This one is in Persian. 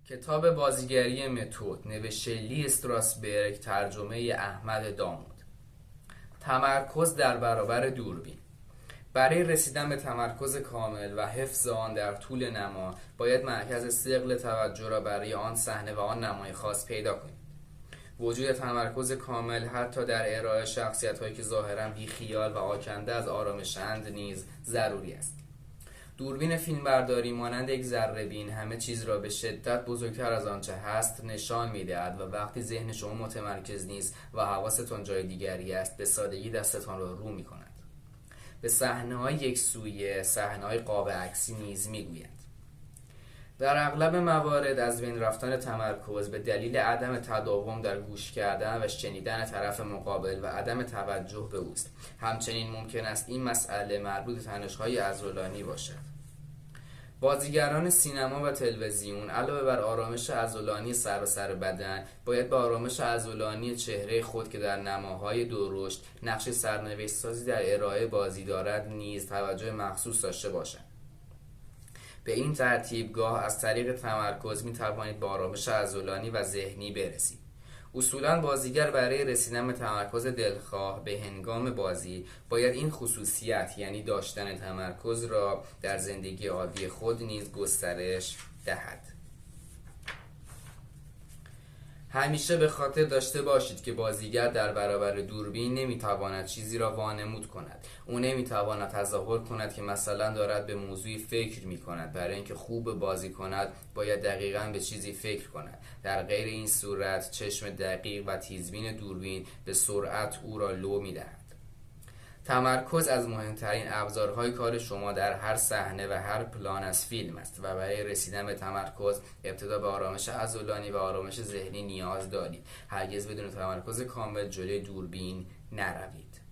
کتاب بازیگری متد نوشته لی استراسبرگ، ترجمه احمد دامود. تمرکز در برابر دوربین. برای رسیدن به تمرکز کامل و حفظ آن در طول نما باید مرکز ثقل توجه را برای آن صحنه و آن نمای خاص پیدا کنید. وجود تمرکز کامل حتی در ارائه شخصیت‌هایی که ظاهراً بی‌خیال و آکنده از آرامش‌اند نیز ضروری است. دوربین فیلمبرداری مانند یک ذره‌بین همه چیز را به شدت بزرگتر از آنچه هست نشان می‌دهد و وقتی ذهن شما متمرکز نیست و حواستان جای دیگری است به سادگی دستتان را رو می‌کند. به صحنه‌های یکسویه، صحنه‌های قاب عکسی نیز می‌گویند. در اغلب موارد از بین رفتن تمرکز به دلیل عدم تداوم در گوش کردن و شنیدن طرف مقابل و عدم توجه به اوست. همچنین ممکن است این مسئله مربوط به تنش‌های عضلانی باشد. بازیگران سینما و تلویزیون علاوه بر آرامش عضلانی سراسر بدن باید به آرامش عضلانی چهره خود که در نماهای درشت نقش سرنوشت سازی در ارائه بازی دارد نیز توجه مخصوص داشته باشند. به این ترتیب گاه از طریق تمرکز می توانید به آرامش عضلانی و ذهنی برسید. اصولاً بازیگر برای رسیدن به تمرکز دلخواه به هنگام بازی باید این خصوصیت یعنی داشتن تمرکز را در زندگی عادی خود نیز گسترش دهد. همیشه به خاطر داشته باشید که بازیگر در برابر دوربین نمیتواند چیزی را وانمود کند. او نمیتواند تظاهر کند که مثلا دارد به موضوعی فکر میکند. برای اینکه خوب بازی کند باید دقیقاً به چیزی فکر کند. در غیر این صورت چشم دقیق و تیزبین دوربین به سرعت او را لو میدهد. تمرکز از مهمترین ابزارهای کار شما در هر صحنه و هر پلان از فیلم است و برای رسیدن به تمرکز ابتدا به آرامش عضلانی و آرامش ذهنی نیاز دارید. هرگز بدون تمرکز کامل جلوی دوربین نروید.